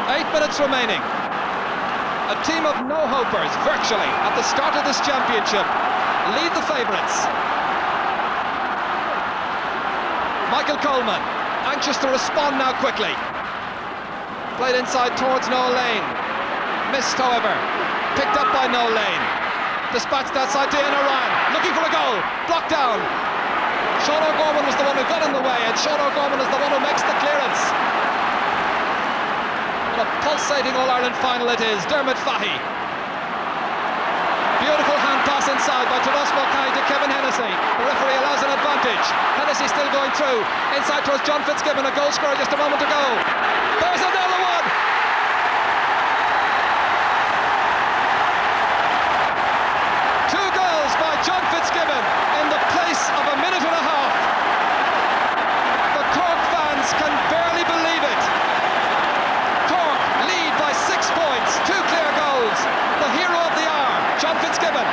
8 minutes remaining. A team of no-hopers, virtually, at the start of this championship, lead the favourites. Michael Coleman, anxious to respond now quickly. Played inside towards Noel Lane. Missed, however. Picked up by Noel Lane. Dispatched outside to Ian Ryan, looking for a goal. Blocked down. Sean O'Gorman was the one who got in the way, and Sean O'Gorman is the one who makes the clearance. A pulsating All-Ireland final it is. Dermot Fahy. Beautiful hand pass inside by Tomás Mulcahy to Kevin Hennessy. The referee allows an advantage. Hennessy still going through. Inside towards John Fitzgibbon, a goal scorer just a moment to go. There's another one! Two goals by John Fitzgibbon in the place of a minute and a half. The Cork fans can barely believe it. 6 points, 2 clear goals. The hero of the hour, John Fitzgibbon.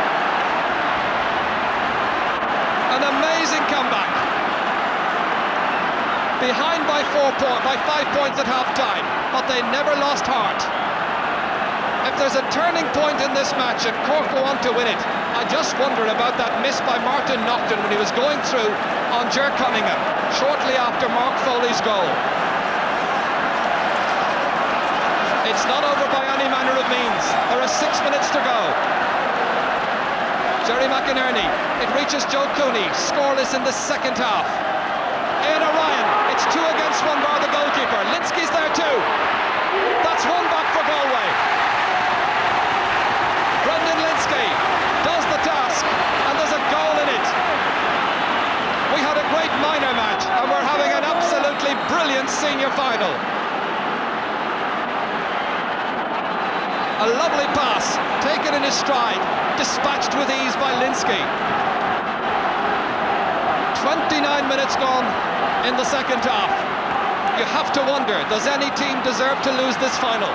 An amazing comeback. Behind by 5 points at half-time, but they never lost heart. If there's a turning point in this match and Cork go on to win it, I just wonder about that miss by Martin Naughton when he was going through on Ger Cunningham, shortly after Mark Foley's goal. It's not over by any manner of means. There are 6 minutes to go. Jerry McInerney, it reaches Joe Cooney, scoreless in the second half. Ian O'Ryan, it's 2 against 1 bar the goalkeeper. Linsky's there too. That's 1 back for Galway. Brendan Linsky does the task, and there's a goal in it. We had a great minor match, and we're having an absolutely brilliant senior final. A lovely pass, taken in his stride, dispatched with ease by Linsky. 29 minutes gone in the second half. You have to wonder, does any team deserve to lose this final?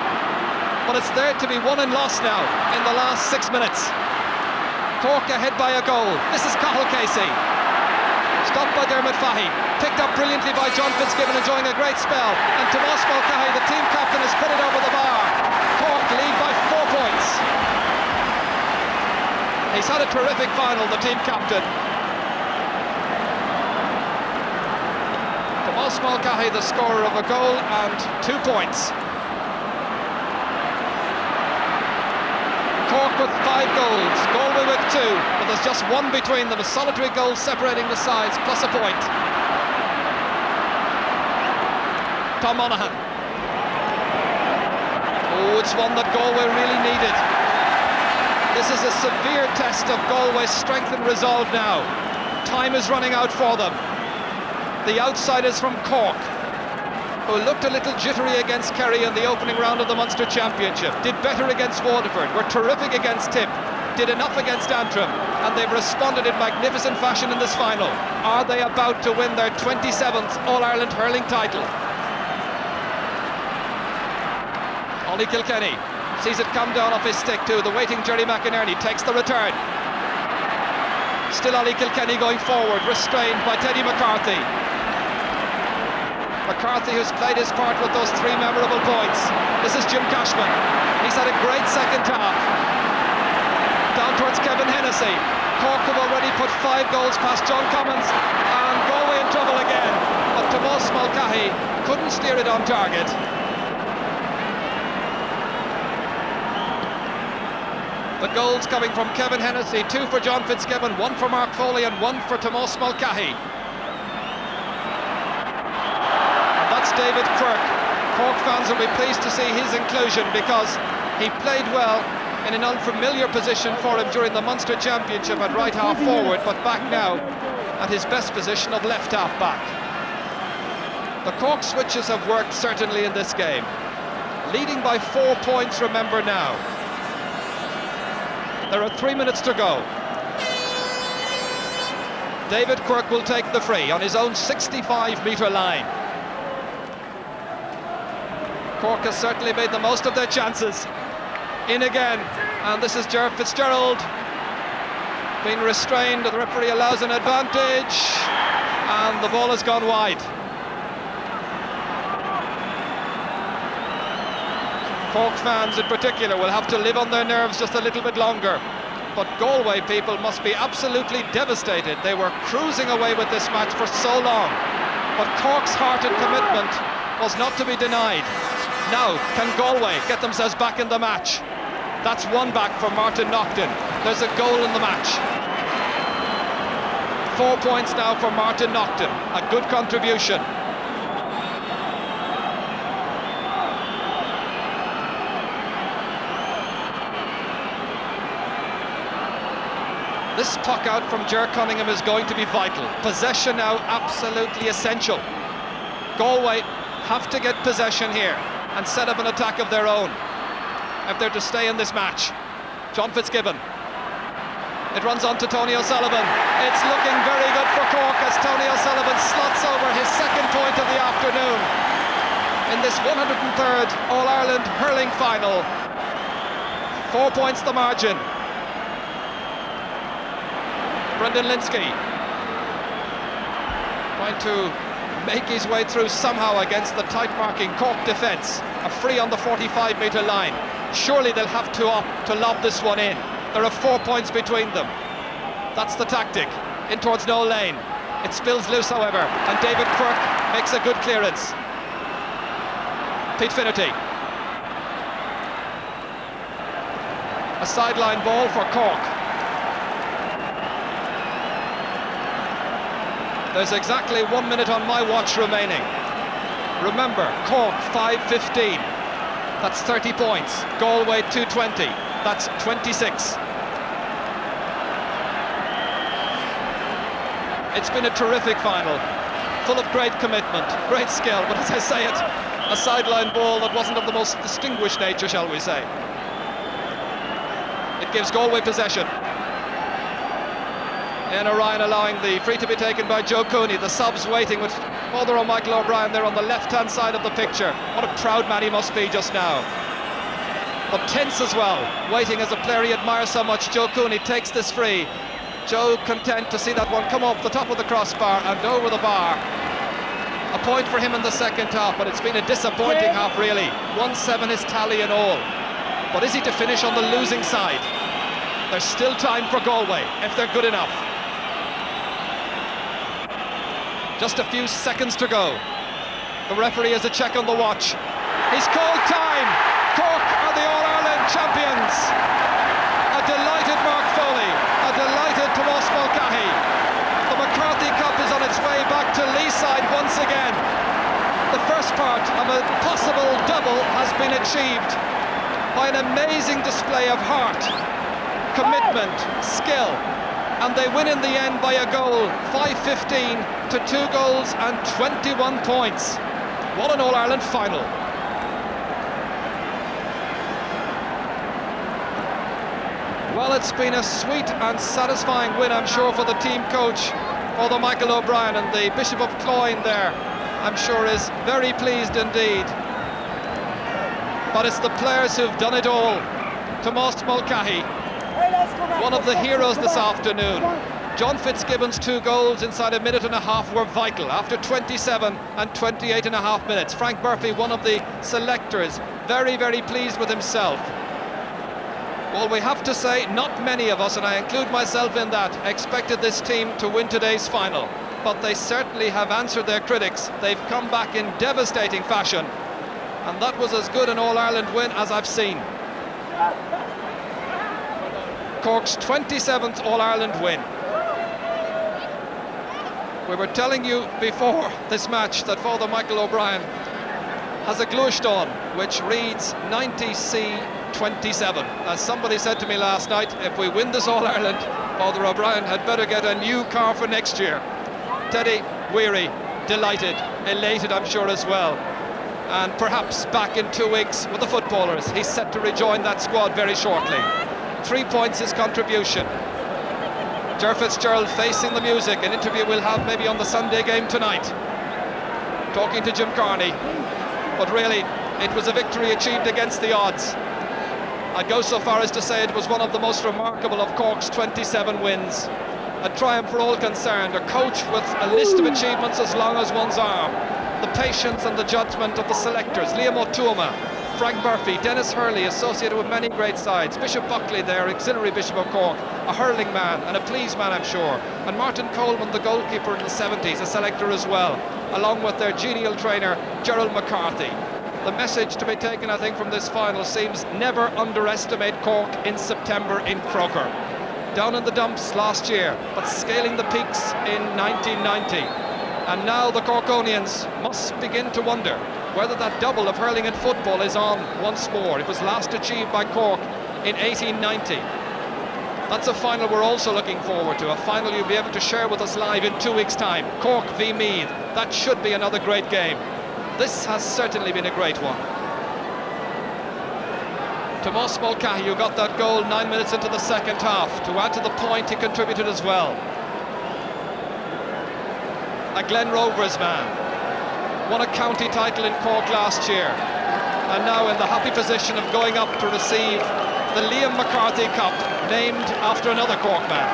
But it's there to be won and lost now in the last 6 minutes. Cork ahead by a goal. This is Cathal Casey. Stopped by Dermot Fahy. Picked up brilliantly by John Fitzgibbon, enjoying a great spell. And Tomás Mulcahy, the team captain, has put it over the bar. Cork lead by 4 points. He's had a terrific final, the team captain. Tomás Mulcahy, the scorer of a goal and 2 points. Cork with 5 goals, Galway with 2, but there's just 1 between them, a solitary goal separating the sides, plus a point. Tom Monaghan. Oh, it's one that Galway really needed. This is a severe test of Galway's strength and resolve now. Time is running out for them. The outsiders from Cork, who looked a little jittery against Kerry in the opening round of the Munster Championship, did better against Waterford, were terrific against Tip, did enough against Antrim, and they've responded in magnificent fashion in this final. Are they about to win their 27th All-Ireland hurling title? Ollie Kilkenny sees it come down off his stick too. The waiting Jerry McInerney takes the return. Still Ollie Kilkenny going forward, restrained by Teddy McCarthy. McCarthy, who's played his part with those 3 memorable points. This is Jim Cashman. He's had a great second half. Down towards Kevin Hennessy. Cork have already put 5 goals past John Commons, and Galway in trouble again. But Tomás Mulcahy couldn't steer it on target. The goals coming from Kevin Hennessy, 2 for John Fitzgibbon, 1 for Mark Foley and 1 for Tomás Mulcahy. That's David Quirk. Cork fans will be pleased to see his inclusion because he played well in an unfamiliar position for him during the Munster Championship at right half forward, but back now at his best position of left half back. The Cork switches have worked certainly in this game. Leading by 4 points, remember now. There are 3 minutes to go. David Quirk will take the free on his own 65-metre line. Cork has certainly made the most of their chances. In again, and this is Ger Fitzgerald being restrained. The referee allows an advantage, and the ball has gone wide. Cork fans in particular will have to live on their nerves just a little bit longer. But Galway people must be absolutely devastated. They were cruising away with this match for so long. But Cork's heart and commitment was not to be denied. Now, can Galway get themselves back in the match? That's one back for Martin Naughton. There's a goal in the match. 4 points now for Martin Naughton. A good contribution. This puck out from Ger Cunningham is going to be vital. Possession now absolutely essential. Galway have to get possession here and set up an attack of their own if they're to stay in this match. John Fitzgibbon. It runs on to Tony O'Sullivan. It's looking very good for Cork as Tony O'Sullivan slots over his second point of the afternoon in this 103rd All-Ireland hurling final. 4 points the margin. Brendan Linsky trying to make his way through somehow against the tight marking Cork defence. A free on the 45-metre line. Surely they'll have to opt to lob this one in. There are 4 points between them. That's the tactic. In towards Noel Lane. It spills loose, however, and David Quirk makes a good clearance. Pete Finnerty. A sideline ball for Cork. There's exactly 1 minute on my watch remaining. Remember, Cork 5-15. That's 30 points. Galway 220. That's 26. It's been a terrific final, full of great commitment, great skill, but as I say it, a sideline ball that wasn't of the most distinguished nature, shall we say. It gives Galway possession. And Orion allowing the free to be taken by Joe Cooney. The subs waiting with Father O'Michael O'Brien there on the left-hand side of the picture. What a proud man he must be just now. But tense as well, waiting as a player he admires so much. Joe Cooney takes this free. Joe content to see that one come off the top of the crossbar and over the bar. A point for him in the second half, but it's been a disappointing half really. 1-7 his tally in all. But is he to finish on the losing side? There's still time for Galway, if they're good enough. Just a few seconds to go. The referee has a check on the watch. He's called time. Cork are the All-Ireland champions. A delighted Mark Foley, a delighted Tomas Mulcahy. The McCarthy Cup is on its way back to Leeside once again. The first part of a possible double has been achieved by an amazing display of heart, commitment, skill, and they win in the end by a goal, 5-15 to 2 goals and 21 points. What an All-Ireland final. Well, it's been a sweet and satisfying win, I'm sure, for the team coach, Father Michael O'Brien, and the Bishop of Cloyne there, I'm sure, is very pleased indeed. But it's the players who've done it all. Tomas Mulcahy, one of the heroes this afternoon. John Fitzgibbon's 2 goals inside a minute and a half were vital after 27 and 28 and a half minutes. Frank Murphy, one of the selectors, very, very pleased with himself. Well, we have to say, not many of us, and I include myself in that, expected this team to win today's final. But they certainly have answered their critics. They've come back in devastating fashion. And that was as good an All-Ireland win as I've seen. Cork's 27th All-Ireland win. We were telling you before this match that Father Michael O'Brien has a gluaisdán which reads 90C27. As somebody said to me last night, if we win this All-Ireland, Father O'Brien had better get a new car for next year. Teddy, weary, delighted, elated I'm sure as well. And perhaps back in 2 weeks with the footballers. He's set to rejoin that squad very shortly. 3 points his contribution. Ger Fitzgerald facing the music, an interview we'll have maybe on the Sunday game tonight, talking to Jim Carney. But really, it was a victory achieved against the odds. I'd go so far as to say it was one of the most remarkable of Cork's 27 wins. A triumph for all concerned, a coach with a list of achievements as long as one's arm. The patience and the judgment of the selectors, Liam O'Tuama, Frank Murphy, Dennis Hurley, associated with many great sides, Bishop Buckley there, auxiliary Bishop of Cork, a hurling man and a please man, I'm sure, and Martin Coleman, the goalkeeper in the 70s, a selector as well, along with their genial trainer Gerald McCarthy. The message to be taken, I think, from this final seems never underestimate Cork in September in Croker. Down in the dumps last year, but scaling the peaks in 1990. And now the Corkonians must begin to wonder whether that double of hurling and football is on once more. It was last achieved by Cork in 1890. That's a final we're also looking forward to, a final you'll be able to share with us live in 2 weeks' time. Cork v Meath. That should be another great game. This has certainly been a great one. Tomás Mulcahy, who got that goal 9 minutes into the second half. To add to the point, he contributed as well. A Glen Rovers man. Won a county title in Cork last year. And now in the happy position of going up to receive the Liam McCarthy Cup, named after another Cork man.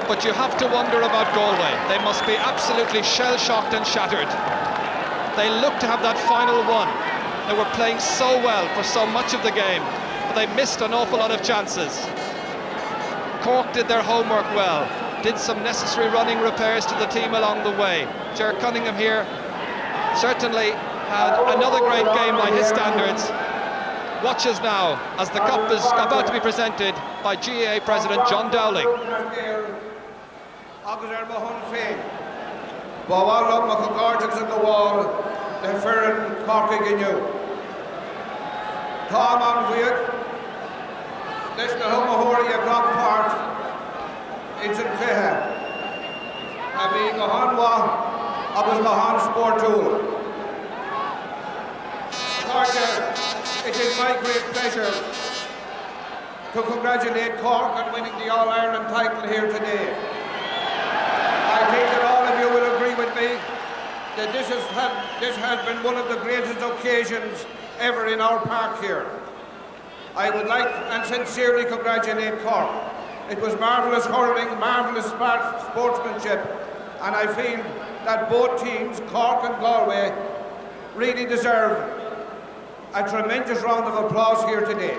But you have to wonder about Galway. They must be absolutely shell-shocked and shattered. They look to have that final one. They were playing so well for so much of the game, but they missed an awful lot of chances. Cork did their homework well, did some necessary running repairs to the team along the way. Ger Cunningham here certainly had another great game by his standards. Watch us now as the cup is about to be presented by GAA President John Dowling. Tom on Viet, this the Humahori of Rock Part, it's in Keha. Abi Gahanwa, Abus Gahan Sport Tool. It is my great pleasure to congratulate Cork on winning the All-Ireland title here today. I think that all of you will agree with me that this has been one of the greatest occasions ever in our park here. I would like and sincerely congratulate Cork. It was marvellous hurling, marvellous sportsmanship, and I feel that both teams, Cork and Galway, really deserve a tremendous round of applause here today.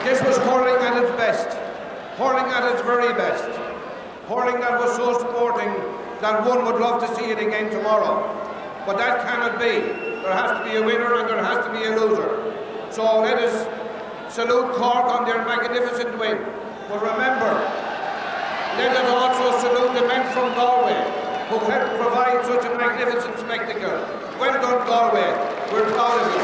This was hurling at its best, hurling at its very best. Hurling that was so sporting that one would love to see it again tomorrow. But that cannot be. There has to be a winner and there has to be a loser. So let us salute Cork on their magnificent win. But remember, let us also salute the men from Galway who helped provide such a magnificent spectacle. Well done, Galway. We're proud of you.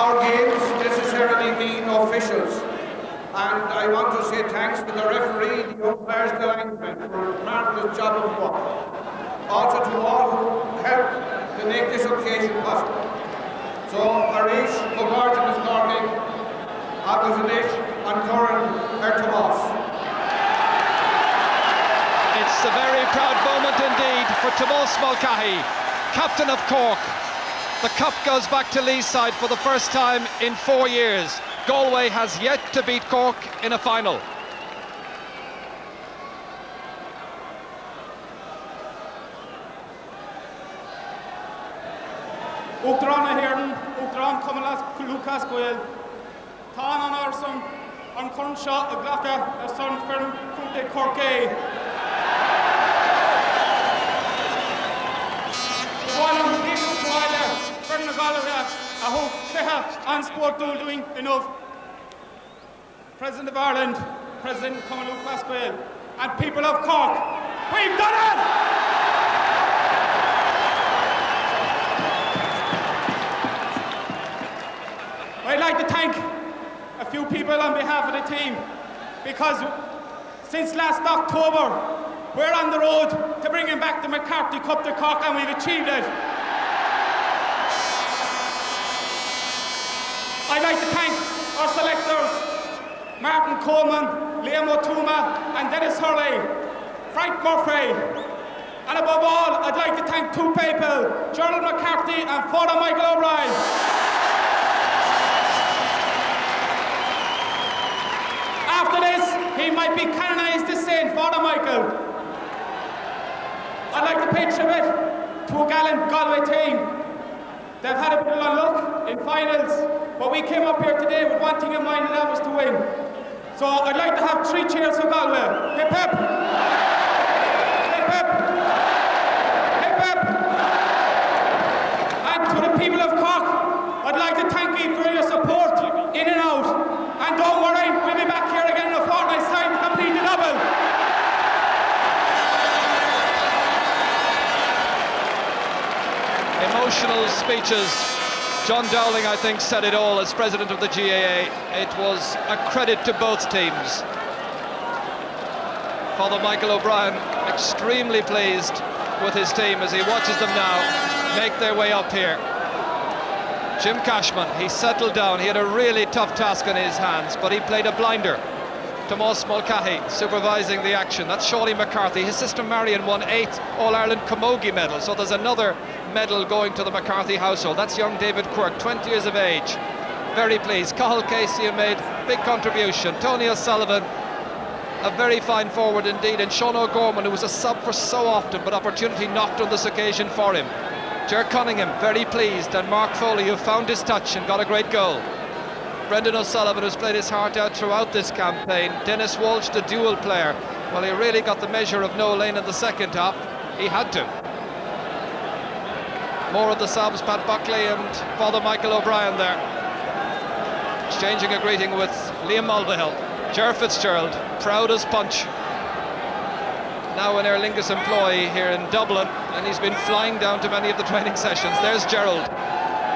Our games necessarily mean officials, and I want to say thanks to the referee, the umpires, the linesmen for a marvellous job of work. Also to all who helped to make this occasion possible. So, Arish, Bogarjan is Corning, Aguzanish, and Corin Ertomos. It's a very proud moment indeed for Tomás Mulcahy, captain of Cork. The cup goes back to Leeside for the first time in 4 years. Galway has yet to beat Cork in a final. Uachtarán a Hearn, Uachtarán Cumalas Lucas Goel, Tá an Arson, an Cornshaw a Glacha, a son Fern Kunte Corkay. One people Fern Nagalaria, a hope Keha and Sport doing enough. President of Ireland, President Cumalu Pasquale, and people of Cork, we've done it! I'd like to thank a few people on behalf of the team, because since last October, we're on the road to bringing back the McCarthy Cup to Cork, and we've achieved it. I'd like to thank our selectors, Martin Coleman, Liam O'Toole, and Dennis Hurley, Frank Murphy, and above all, I'd like to thank two people, Gerald McCarthy and Father Michael O'Brien. I'd be canonised as Saint Father Michael. I'd like to pay tribute to a gallant Galway team. They've had a bit of luck in finals, but we came up here today with one thing in mind, and that was to win. So I'd like to have 3 cheers for Galway. Hip hip! Hip hip! Hip hip! And to the people of Cork, I'd like to thank you for your support in and out. And don't worry, we'll be back here again in a fortnight's time to complete the double. Emotional speeches. John Dowling, I think, said it all as president of the GAA. It was a credit to both teams. Father Michael O'Brien extremely pleased with his team as he watches them now make their way up here. Jim Cashman, he settled down. He had a really tough task on his hands, but he played a blinder. Tomas Mulcahy supervising the action. That's Shawley McCarthy. His sister Marion won 8 All-Ireland Camogie medals, so there's another medal going to the McCarthy household. That's young David Quirk, 20 years of age. Very pleased. Cathal Casey who made big contribution. Tony O'Sullivan, a very fine forward indeed, and Sean O'Gorman, who was a sub for so often, but opportunity knocked on this occasion for him. Ger Cunningham, very pleased, and Mark Foley, who found his touch and got a great goal. Brendan O'Sullivan, who's played his heart out throughout this campaign. Dennis Walsh, the dual player. Well, he really got the measure of Noel Lane in the second half. He had to. More of the subs, Pat Buckley and Father Michael O'Brien there. Exchanging a greeting with Liam Mulvihill. Ger Fitzgerald, proud as punch. Now an Aer Lingus employee here in Dublin, and he's been flying down to many of the training sessions. There's Gerald.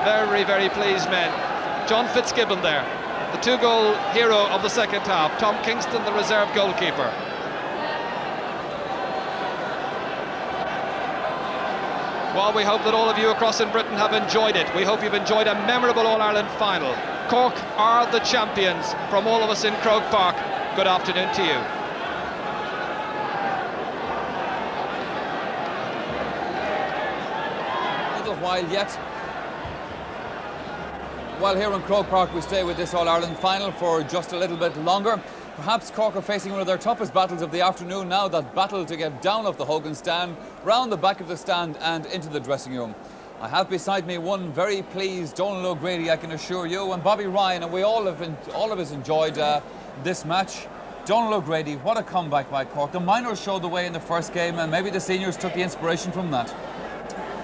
Very, very pleased men. John Fitzgibbon there, the 2-goal hero of the second half. Tom Kingston, the reserve goalkeeper. Well, we hope that all of you across in Britain have enjoyed it. We hope you've enjoyed a memorable All-Ireland final. Cork are the champions. From all of us in Croke Park, good afternoon to you. A little while yet. While here in Croke Park we stay with this All-Ireland final for just a little bit longer. Perhaps Cork are facing one of their toughest battles of the afternoon now, that battle to get down off the Hogan stand, round the back of the stand and into the dressing room. I have beside me one very pleased Donald O'Grady, I can assure you, and Bobby Ryan, and we all of us enjoyed this match. Donald O'Grady, what a comeback by Cork. The minors showed the way in the first game, and maybe the seniors took the inspiration from that.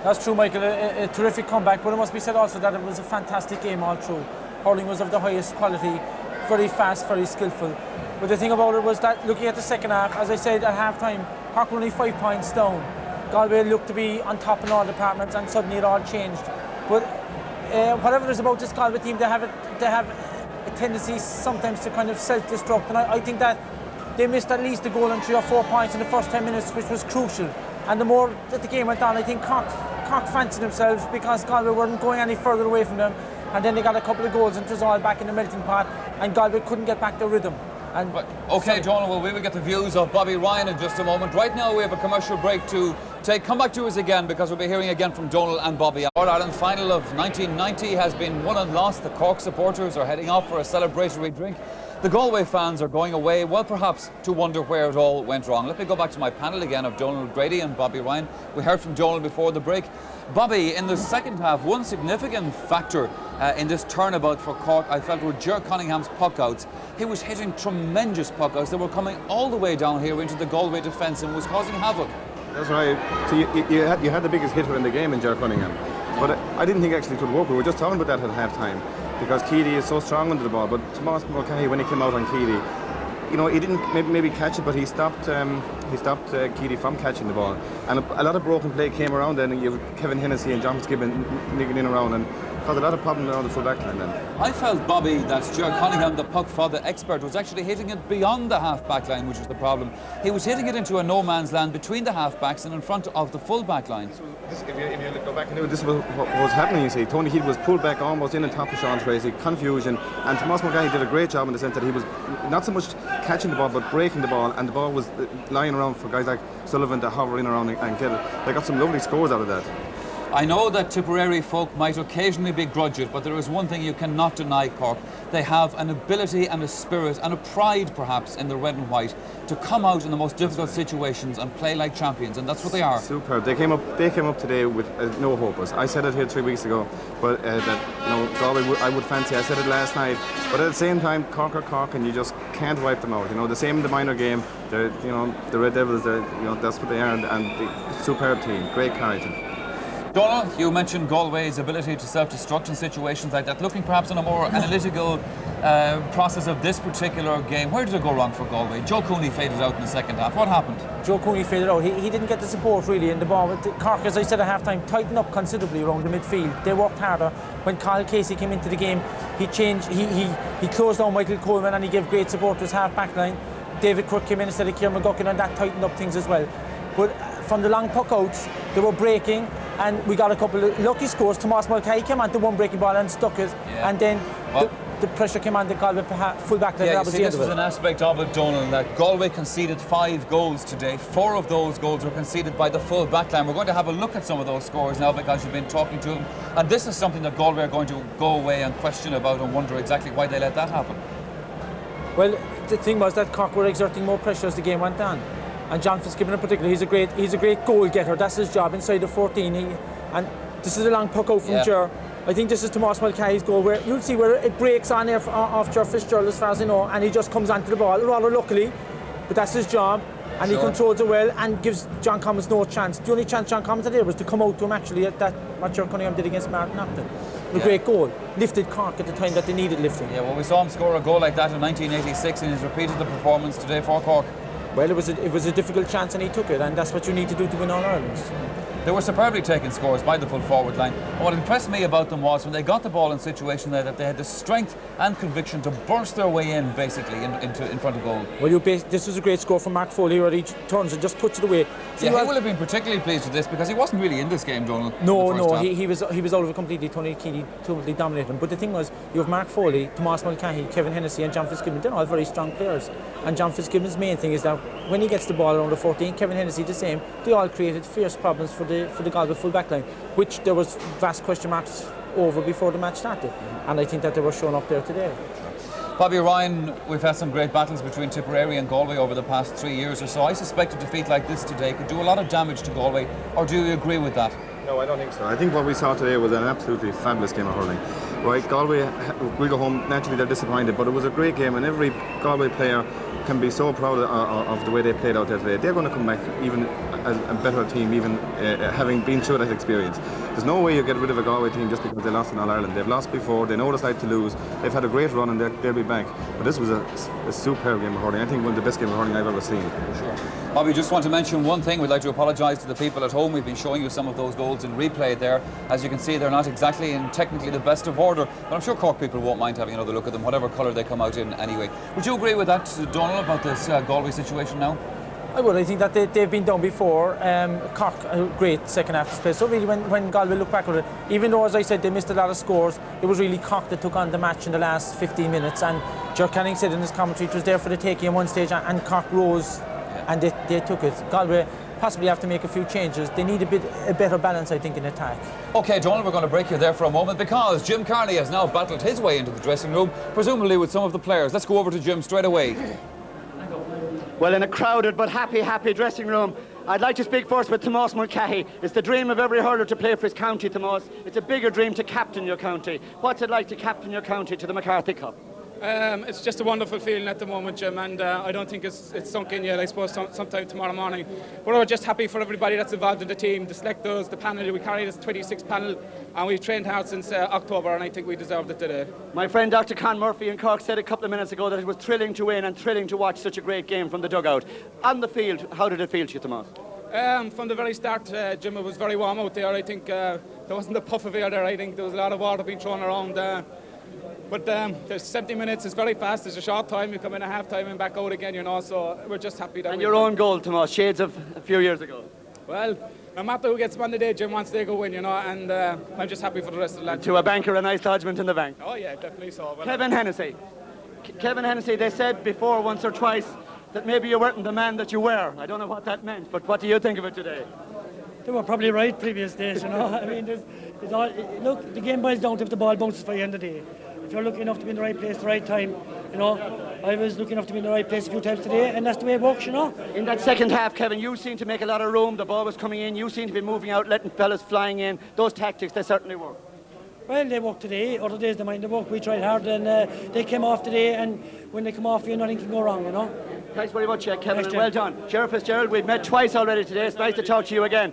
That's true, Michael. A terrific comeback, but it must be said also that it was a fantastic game all through. Hurling was of the highest quality, very fast, very skillful. But the thing about it was that, looking at the second half, as I said at half-time, Cork were only 5 points down. Galway looked to be on top in all departments, and suddenly it all changed. But whatever it is about this Galway team, they have a tendency sometimes to kind of self-destruct, and I think that they missed at least a goal and 3 or 4 points in the first 10 minutes, which was crucial. And the more that the game went on, I think Cork fancied themselves because Galway weren't going any further away from them. And then they got a couple of goals and it was all back in the melting pot, and Galway couldn't get back their rhythm. And OK, Donald, well, we will get the views of Bobby Ryan in just a moment. Right now we have a commercial break to take. Come back to us again, because we'll be hearing again from Donald and Bobby. All-Ireland final of 1990 has been won and lost. The Cork supporters are heading off for a celebratory drink. The Galway fans are going away, well, perhaps to wonder where it all went wrong. Let me go back to my panel again of Donald Grady and Bobby Ryan. We heard from Donald before the break. Bobby, in the second half, one significant factor in this turnabout for Cork, I felt, were Ger Cunningham's puck-outs. He was hitting tremendous puck-outs that were coming all the way down here into the Galway defence and was causing havoc. That's right. So you had the biggest hitter in the game in Ger Cunningham. But I didn't think actually it could work. We were just talking about that at half-time, because Keady is so strong under the ball. But Tomas Mulcahy, when he came out on Keady, you know, he didn't maybe catch it, but he stopped Keady from catching the ball. And a lot of broken play came around then, and you have Kevin Hennessy and John Fitzgibbon nigging in around, and caused a lot of problems around the full back line then. I felt, Bobby, that Ger Cunningham, the puck father expert, was actually hitting it beyond the half-back line, which was the problem. He was hitting it into a no-man's land between the half-backs and in front of the full-back line. If you go back and do it, this was what was happening, you see. Tony Heath was pulled back almost in on top of Sean Tracy, confusion, and Tomas Mulcahy did a great job in the sense that he was not so much catching the ball, but breaking the ball, and the ball was lying around for guys like Sullivan to hover in around and get it. They got some lovely scores out of that. I know that Tipperary folk might occasionally begrudge it, but there is one thing you cannot deny, Cork. They have an ability and a spirit and a pride, perhaps, in the red and white to come out in the most difficult situations and play like champions, and that's what they are. Superb. They came up today with no hope. I said it here 3 weeks ago, but Galway, I would fancy. I said it last night, but at the same time, Cork are Cork, and you just can't wipe them out. The same in the minor game. The Red Devils. That's what they are, and the superb team, great character. Donald, you mentioned Galway's ability to self-destruct in situations like that. Looking perhaps on a more analytical process of this particular game, where did it go wrong for Galway? Joe Cooney faded out in the second half. What happened? Joe Cooney faded out. He didn't get the support really in the ball. Cork, as I said at half-time, tightened up considerably around the midfield. They worked harder. When Kyle Casey came into the game, he changed. He closed down Michael Coleman and he gave great support to his half-back line. David Crook came in instead of Kieran McGuckin, and that tightened up things as well. But from the long puck outs, they were breaking, and we got a couple of lucky scores. Tomas Mulcahy came on to one breaking ball and stuck it, and then the pressure came on the Galway full back line. Yeah, this was an aspect of it, Donald, that Galway conceded 5 goals today. 4 of those goals were conceded by the full back line. We're going to have a look at some of those scores now because you've been talking to them, and this is something that Galway are going to go away and question about and wonder exactly why they let that happen. Well, the thing was that Cork were exerting more pressure as the game went on. And John Fitzgibbon in particular, he's a great goal getter. That's his job inside the 14. And this is a long puck out from Ger. I think this is Tomas Mulcahy's goal, where you'll see where it breaks on there off Ger Fitzgerald, as far as I know, and he just comes onto the ball, rather luckily. But that's his job, and he controls it well and gives John Commons no chance. The only chance John Commons had there was to come out to him actually at that what Ger Cunningham did against Martin Upton. A great goal. Lifted Cork at the time that they needed lifting. Yeah, well, we saw him score a goal like that in 1986, and he's repeated the performance today for Cork. Well, it was a difficult chance and he took it, and that's what you need to do to win All-Irelands. They were superbly taking scores by the full forward line. And what impressed me about them was when they got the ball in situation there, that they had the strength and conviction to burst their way in, basically, in front of goal. Well, this was a great score from Mark Foley, where he turns and just puts it away. He will have been particularly pleased with this because he wasn't really in this game, Donald. No, he was out of it completely. Tony Keeley totally dominated him. But the thing was, you have Mark Foley, Tomas Mulcahy, Kevin Hennessy and John Fitzgibbon. They're all very strong players. And John Fitzgibbon's main thing is that when he gets the ball around the 14, Kevin Hennessy the same, they all created fierce problems for the Galway full back line, which there was vast question marks over before the match started. And I think that they were shown up there today. Bobby Ryan, we've had some great battles between Tipperary and Galway over the past 3 years or so. I suspect a defeat like this today could do a lot of damage to Galway, or do you agree with that? No, I don't think so. I think what we saw today was an absolutely fabulous game of hurling. Right, Galway will go home, naturally they're disappointed, but it was a great game, and every Galway player can be so proud of the way they played out there today. They're going to come back even as a better team, even having been through that experience. There's no way you get rid of a Galway team just because they lost in All-Ireland. They've lost before, they know what it's like to lose, they've had a great run and they'll be back. But this was a superb game of hurling. I think one of the best games of hurling I've ever seen. Sure. Bobby, just want to mention one thing. We'd like to apologise to the people at home. We've been showing you some of those goals in replay there. As you can see, they're not exactly in technically the best of order, but I'm sure Cork people won't mind having another look at them, whatever colour they come out in anyway. Would you agree with that, Donald, about this Galway situation now? I would. I think that they've been done before. Cork, a great second half display. So really, when Galway look back at it, even though, as I said, they missed a lot of scores, it was really Cork that took on the match in the last 15 minutes. And Ger Canning said in his commentary it was there for the taking at one stage, and Cork rose and they took it. Galway possibly have to make a few changes. They need a better balance, I think, in attack. OK, Donald, we're going to break you there for a moment because Jim Carney has now battled his way into the dressing room, presumably with some of the players. Let's go over to Jim straight away. Well, in a crowded but happy dressing room, I'd like to speak first with Tomas Mulcahy. It's the dream of every hurler to play for his county, Tomas. It's a bigger dream to captain your county. What's it like to captain your county to the McCarthy Cup? It's just a wonderful feeling at the moment, Jim, and I don't think it's sunk in yet. I suppose sometime tomorrow morning. But we're just happy for everybody that's involved in the team, the selectors, the panel. We carry this 26 panel, and we've trained hard since October, and I think we deserved it today. My friend Dr. Con Murphy in Cork said a couple of minutes ago that it was thrilling to win and thrilling to watch such a great game from the dugout. On the field, how did it feel to you, Tomas? From the very start, Jim, it was very warm out there. I think there wasn't a puff of air there. I think there was a lot of water being thrown around. But there's 70 minutes, it's very fast, it's a short time, you come in at half time and back out again, you know, so we're just happy that. And your own goal, Tomas, shades of a few years ago. Well, no matter who gets man today, Jim wants to go win, you know, and I'm just happy for the rest of the lads. To a banker, a nice lodgement in the bank. Oh yeah, definitely so. Well, Kevin Hennessy. Kevin Hennessy, they said before once or twice that maybe you weren't the man that you were. I don't know what that meant, but what do you think of it today? They were probably right previous days, you know. I mean, look, the game boils down to if the ball bounces for you in the day. If you're lucky enough to be in the right place at the right time, you know. I was lucky enough to be in the right place a few times today, and that's the way it works, you know. In that second half, Kevin, you seem to make a lot of room. The ball was coming in. You seem to be moving out, letting fellas flying in. Those tactics, they certainly work. Well, they worked today. Other days they mind the work. We tried hard, and they came off today. And when they come off, nothing can go wrong, you know. Thanks very much, Kevin, and well done. Sheriff Fitzgerald, we've met twice already today. It's nice to talk to you again.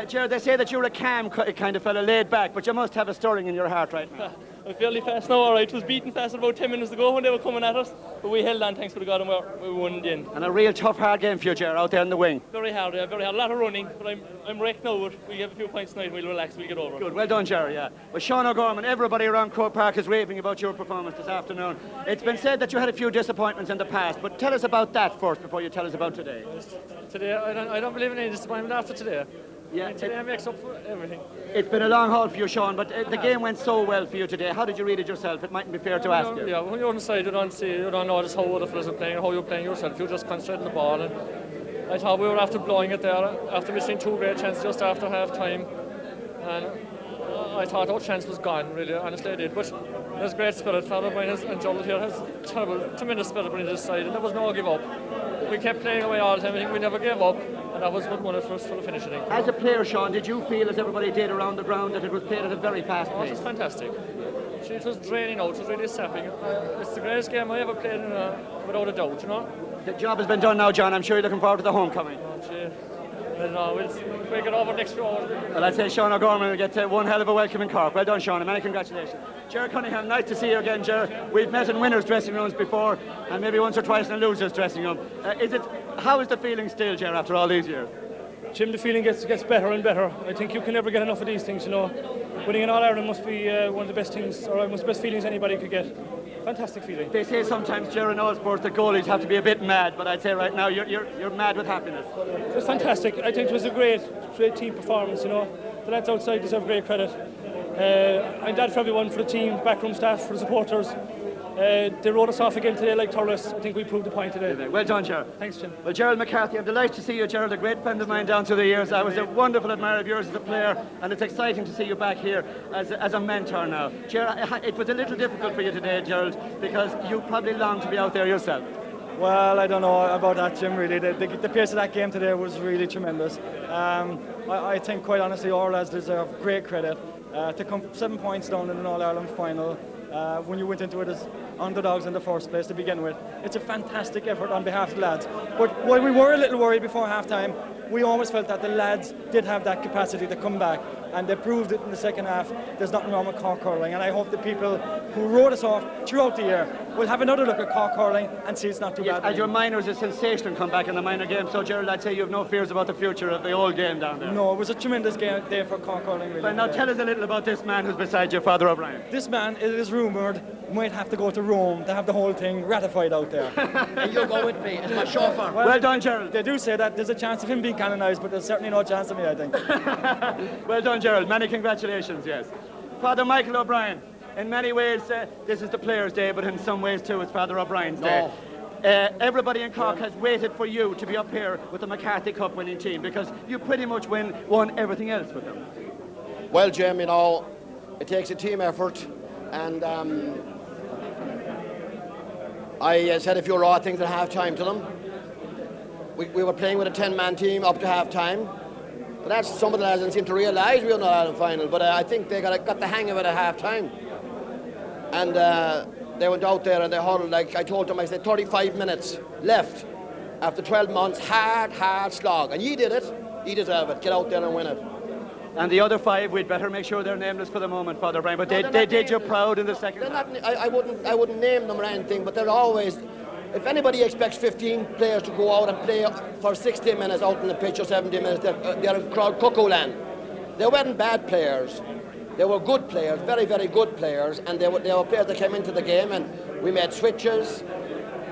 Gerald, they say that you're a calm kind of fella, laid back, but you must have a stirring in your heart right now. I'm fairly fast now, all right. It was beaten fast about 10 minutes ago when they were coming at us, but we held on, thanks be to God, and we won in the end. And a real tough, hard game for you, Gerald, out there in the wing. Very hard, yeah, very hard. A lot of running, but I'm wrecked now, but we have a few points tonight and we'll relax, we'll get over it. Good, well done, Gerald, yeah. Well, Sean O'Gorman, everybody around Cork Park is raving about your performance this afternoon. It's been said that you had a few disappointments in the past, but tell us about that first before you tell us about today. Today, I don't believe in any disappointment after today. Yeah, today makes up for everything. It's been a long haul for you, Sean, but the game went so well for you today. How did you read it yourself? It mightn't be fair to ask you. Yeah, when you're on the side, you don't notice how other fellas are playing, how you're playing yourself. You just concentrate on the ball. And I thought we were after blowing it there, after missing two great chances just after half time. And I thought our chance was gone, really, honestly I did. But there's great spirit. Father Brian and Joel here has tremendous spirit on this side, and there was no give up. We kept playing away all the time. I think we never gave up, and that was what won it for us for the finishing. As a player, Sean, did you feel, as everybody did around the ground, that it was played at a very fast pace? It was fantastic. It was draining out. It was really sapping. It's the greatest game I ever played in, without a doubt, you know. The job has been done now, John. I'm sure you're looking forward to the homecoming. We'll get over next year. Well, I'd say Sean O'Gorman will get one hell of a welcome in Cork. Well done, Sean, and many congratulations. Gerard Cunningham, nice to see you again, Gerard. We've met in winners' dressing rooms before, and maybe once or twice in a losers' dressing room. How is the feeling still, Gerard, after all these years? Jim, the feeling gets better and better. I think you can never get enough of these things, you know. Winning an All-Ireland must be one of the best things, or one of the best feelings anybody could get. Fantastic feeling. They say sometimes, Gerard, in all sports, that goalies have to be a bit mad, but I'd say right now you're mad with happiness. It was fantastic. I think it was a great team performance, you know. The lads outside deserve great credit. I'm glad for everyone, for the team, backroom staff, for the supporters. They wrote us off again today like tourists. I think we proved the point today. Well done, Gerald. Thanks, Jim. Well, Gerald McCarthy, I'm delighted to see you, Gerald, a great friend of mine down through the years. I was a wonderful admirer of yours as a player, and it's exciting to see you back here as a mentor now. Gerald, it was a little difficult for you today, Gerald, because you probably longed to be out there yourself. Well, I don't know about that, Jim, really. The pace of that game today was really tremendous. I think, quite honestly, all lads deserve great credit. To come 7 points down in an All-Ireland final, when you went into it as underdogs in the first place to begin with. It's a fantastic effort on behalf of the lads. But while we were a little worried before half-time, we always felt that the lads did have that capacity to come back, and they proved it in the second half. There's nothing wrong with Cork hurling, and I hope the people who wrote us off throughout the year will have another look at Cork hurling and see it's not too bad. As your minors, a sensational comeback in the minor game, so Gerald, I'd say you have no fears about the future of the old game down there. No, it was a tremendous day for Cork hurling, really. Well, now tell us a little about this man who's beside you, Father O'Brien. This man, it is rumoured, might have to go to Rome to have the whole thing ratified out there. And you'll go with me, it's my chauffeur. Well done, Gerald. They do say that there's a chance of him being canonised, but there's certainly no chance of me, I think. Well done, Gerald. Many congratulations, yes. Father Michael O'Brien, in many ways, this is the Players' Day, but in some ways, too, it's Father O'Brien's Day. Everybody in Cork has waited for you to be up here with the McCarthy Cup winning team, because you pretty much won everything else with them. Well, Jim, you know, it takes a team effort, and I said a few raw things at half-time to them. We were playing with a 10-man team up to half-time, but that's some of the lads didn't seem to realise we were not out in final, but I think they got the hang of it at half-time. And they went out there and they huddled, like I told them, I said 35 minutes left after 12 months, hard slog, and ye did it, ye deserve it, get out there and win it. And the other 5, we'd better make sure they're nameless for the moment, Father O'Brien, but they did you proud in the second half. I wouldn't name them or anything, but they're always, if anybody expects 15 players to go out and play for 60 minutes out in the pitch or 70 minutes, they're in crowd cuckoo land. They weren't bad players. They were good players, very, very good players, and they were players that came into the game, and we made switches.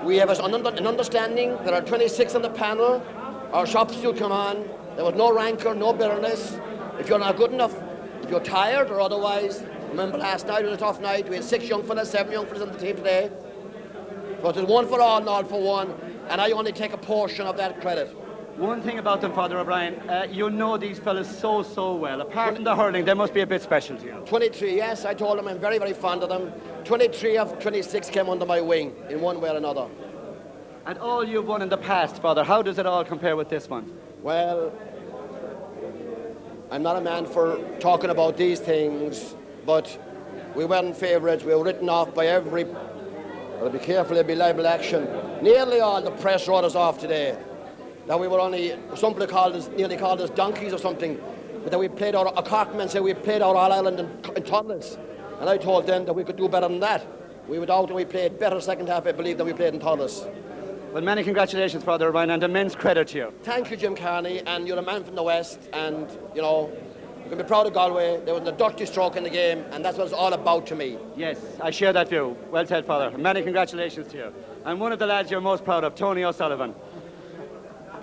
We have an understanding. There are 26 on the panel. Our substitute come on. There was no rancor, no bitterness. If you're not good enough, if you're tired or otherwise, remember last night was a tough night. We had 6 young fellas, 7 young fellas on the team today. So it was one for all and all for one, and I only take a portion of that credit. One thing about them, Father O'Brien, you know these fellas so well. Apart from the hurling, they must be a bit special to you. 23, yes, I told them I'm very, very fond of them. 23 of 26 came under my wing in one way or another. And all you've won in the past, Father, how does it all compare with this one? Well, I'm not a man for talking about these things, but we weren't favourites. We were written off by every... I'll be careful, there'll be libel action. Nearly all the press wrote us off today. That we were only... Somebody nearly called us donkeys or something. But that we played out... A Corkman said we played out All Ireland in Thurles. And I told them that we could do better than that. We went out and we played better second half, I believe, than we played in Thurles. Well, many congratulations, Father O'Brien, and immense credit to you. Thank you, Jim Carney, and you're a man from the West, and, you know, you can be proud of Galway. There was a dirty stroke in the game, and that's what it's all about to me. Yes, I share that view. Well said, Father. Many congratulations to you. And one of the lads you're most proud of, Tony O'Sullivan.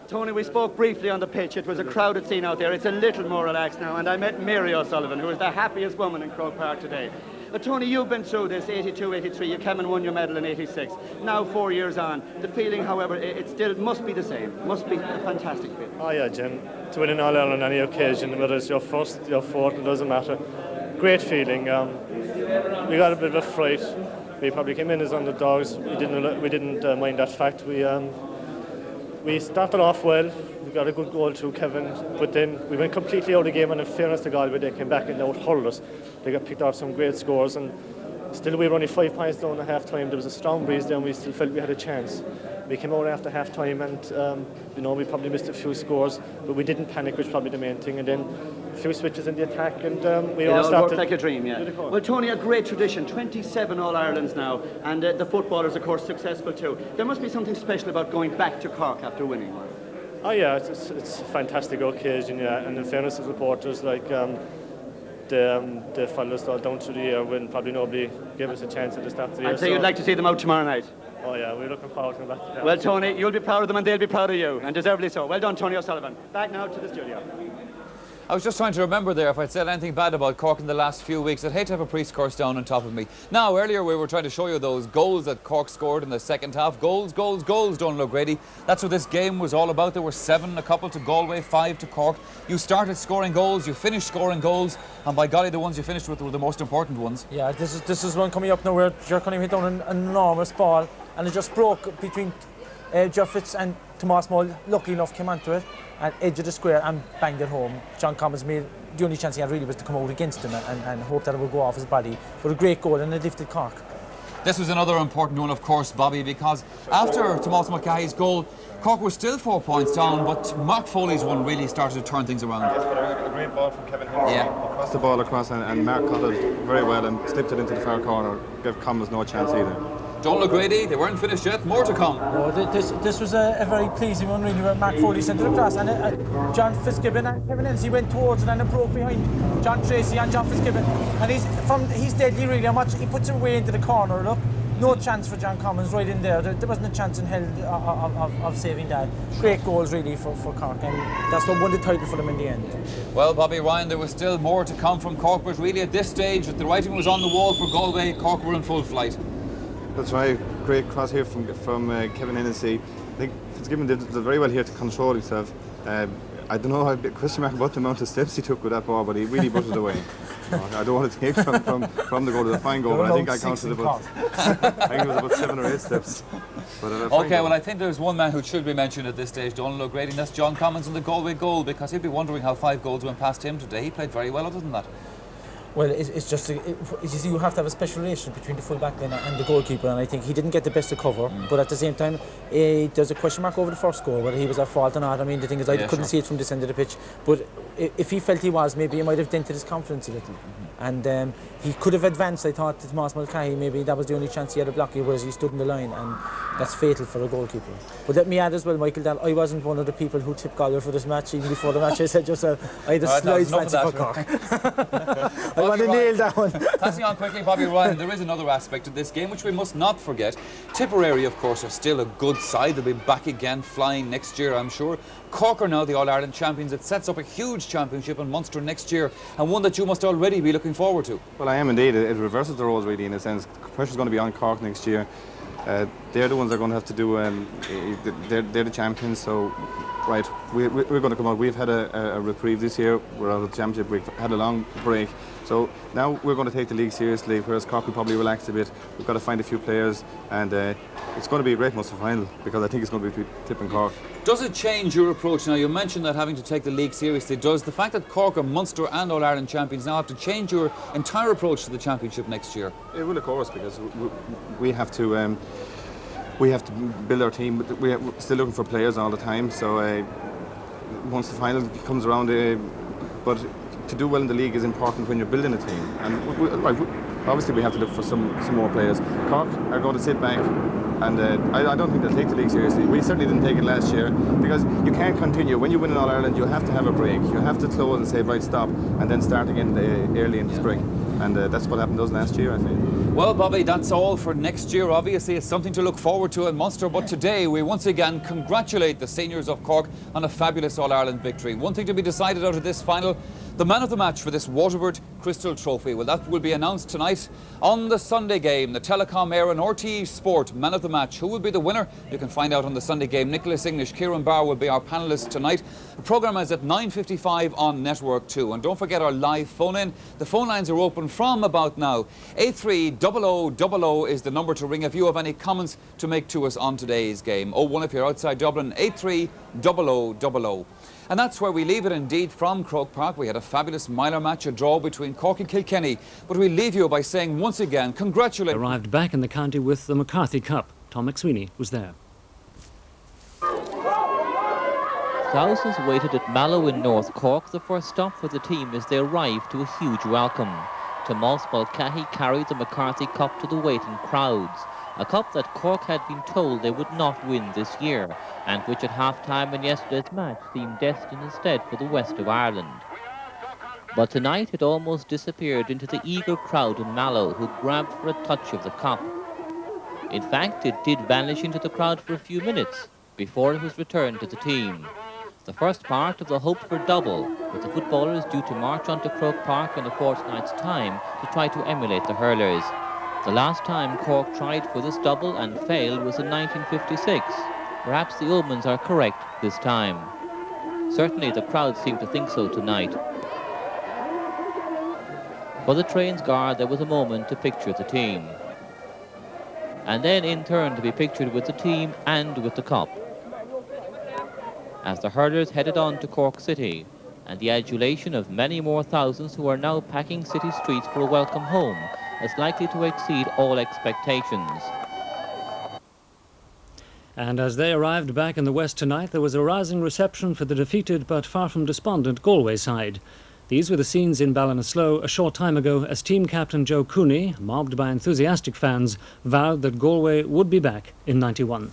Tony, we spoke briefly on the pitch. It was a crowded scene out there. It's a little more relaxed now, and I met Mary O'Sullivan, who is the happiest woman in Croke Park today. Tony, you've been through this, 82, 83. You came and won your medal in 86. Now 4 years on. The feeling, however, it still must be the same. Must be a fantastic feeling. Oh yeah, Jim. To win an All-Ireland on any occasion, whether it's your first, your fourth, it doesn't matter. Great feeling. We got a bit of a fright. We probably came in as underdogs. We didn't mind that fact. We started off well. We got a good goal through Kevin, but then we went completely out of the game, and in fairness to Galway, they came back and out-hurled us. They got picked off some great scores, and still we were only 5 points down at half-time. There was a strong breeze there, and we still felt we had a chance. We came out after half-time, and we probably missed a few scores, but we didn't panic, which is probably the main thing. And then a few switches in the attack, and we all started. Worked like a dream, yeah. Well, Tony, a great tradition. 27 All-Irelands now, and the footballers, of course, successful too. There must be something special about going back to Cork after winning one. Oh yeah, it's a fantastic occasion, yeah. And in fairness to supporters, like the fellas all down through the year when probably nobody gave us a chance at the start of the year. I'd say you'd like to see them out tomorrow night. Oh yeah, we're looking forward to that. Well, Tony, you'll be proud of them and they'll be proud of you, and deservedly so. Well done, Tony O'Sullivan. Back now to the studio. I was just trying to remember there if I'd said anything bad about Cork in the last few weeks. I'd hate to have a priest curse down on top of me. Now, earlier we were trying to show you those goals that Cork scored in the second half. Goals, goals, goals, Donald O'Grady. That's what this game was all about. There were 7, a couple to Galway, 5 to Cork. You started scoring goals, you finished scoring goals, and by golly, the ones you finished with were the most important ones. Yeah, this is one coming up now where Jercunningham hit down an enormous ball, and it just broke between Jeff Fitz and Tomás Mull. Lucky enough came onto it and edge of the square and banged it home. John Commons made the only chance he had really was to come out against him and hope that it would go off his body. But a great goal, and it lifted Cork. This was another important one, of course, Bobby, because after Tomás Mulcahy's goal, Cork was still 4 points down, but Mark Foley's one really started to turn things around. Yes, but a great ball from Kevin Hurling. Yeah. He crossed the ball across, and Mark caught it very well and slipped it into the far corner. Gave Commons no chance either. Donald O'Grady, they weren't finished yet, more to come. No, this was a very pleasing one really, where Mark Foley sent it across, and John Fitzgibbon and Kevin Elsie went towards it, and it broke behind John Tracy and John Fitzgibbon, and he's deadly really. How much he puts it away into the corner, look. No chance for John Commons right in there. There wasn't a chance in hell of saving that. Great goals really for Cork, and that's what won the title for them in the end. Well, Bobby Ryan, there was still more to come from Cork, but really at this stage, the writing was on the wall for Galway. Cork were in full flight. That's right. Great cross here from Kevin Hennessy. I think Fitzgibbon did very well here to control himself. I don't know, a question mark about the amount of steps he took with that ball, but he really butted away. I don't want to take from the goal to the fine goal, but I think I counted about I think it was about 7 or 8 steps. Okay, well I think there's one man who should be mentioned at this stage, Donald O'Grady, and that's John Commons in the Galway goal, because he'd be wondering how 5 goals went past him today. He played very well other than that. Well, it's just, you see, you have to have a special relationship between the full-back line and the goalkeeper, and I think he didn't get the best of cover, but at the same time, there's a question mark over the first goal, whether he was at fault or not. I mean, the thing is, I couldn't see it from this end of the pitch, but if he felt he was, maybe he might have dented his confidence a little. And he could have advanced, I thought, to Tomás Mulcahy. Maybe that was the only chance he had to block it, whereas he stood in the line, and that's fatal for a goalkeeper. But let me add as well, Michael, that I wasn't one of the people who tipped Galway for this match. Even before the match, I said yourself, I had a slight fancy for Cork. I want to nail that one. Passing on quickly, Bobby Ryan, there is another aspect of this game which we must not forget. Tipperary, of course, are still a good side. They'll be back again flying next year, I'm sure. Cork are now the All-Ireland champions. It sets up a huge championship in Munster next year, and one that you must already be looking forward to. Well, I am indeed. It reverses the roles really, in a sense. Pressure's going to be on Cork next year. they're the ones that are going to have to do. They're the champions. So, right, we're going to come out. We've had a reprieve this year. We're out of the championship. We've had a long break. So now we're going to take the league seriously. Whereas Cork will probably relax a bit. We've got to find a few players, and it's going to be a great Munster final because I think it's going to be tipping Cork. Does it change your approach now? You mentioned that having to take the league seriously. Does the fact that Cork are Munster and All Ireland champions now have to change your entire approach to the championship next year? It will, of course, because we have to. We have to build our team. We're still looking for players all the time. So once the final comes around, but to do well in the league is important when you're building a team. And obviously we have to look for some more players. Cork are going to sit back, and I don't think they'll take the league seriously. We certainly didn't take it last year because you can't continue. When you win in All Ireland, you have to have a break. You have to close and say, right, stop, and then start again early in the spring. And that's what happened to us last year, I think. Well, Bobby, that's all for next year. Obviously, it's something to look forward to in Munster. But today, we once again congratulate the seniors of Cork on a fabulous All-Ireland victory. One thing to be decided out of this final, the man of the match for this Waterford Crystal Trophy. Well, that will be announced tonight on the Sunday game. The Telecom Air and RTE Sport man of the match. Who will be the winner? You can find out on the Sunday game. Nicholas English, Kieran Barr will be our panellists tonight. The programme is at 9:55 on Network 2. And don't forget our live phone-in. The phone lines are open from about now. 830000 is the number to ring if you have any comments to make to us on today's game. 01 if you're outside Dublin, 830000. And that's where we leave it indeed from Croke Park. We had a fabulous miler match, a draw between Cork and Kilkenny. But we leave you by saying once again, congratulations. Arrived back in the county with the McCarthy Cup. Tom McSweeney was there. Thousands waited at Mallow in North Cork, the first stop for the team as they arrived to a huge welcome. Tomás Mulcahy carried the McCarthy Cup to the waiting crowds. A cup that Cork had been told they would not win this year, and which at half-time in yesterday's match seemed destined instead for the west of Ireland. But tonight it almost disappeared into the eager crowd in Mallow, who grabbed for a touch of the cup. In fact, it did vanish into the crowd for a few minutes before it was returned to the team. The first part of the hoped for double, with the footballers due to march onto Croke Park in a fortnight's time to try to emulate the hurlers. The last time Cork tried for this double and failed was in 1956. Perhaps the omens are correct this time. Certainly the crowd seemed to think so tonight. For the train's guard, there was a moment to picture the team. And then in turn to be pictured with the team and with the cup. As the hurlers headed on to Cork City, and the adulation of many more thousands who are now packing city streets for a welcome home is likely to exceed all expectations. And as they arrived back in the West tonight, there was a rousing reception for the defeated but far from despondent Galway side. These were the scenes in Ballinasloe a short time ago as team captain Joe Cooney, mobbed by enthusiastic fans, vowed that Galway would be back in '91.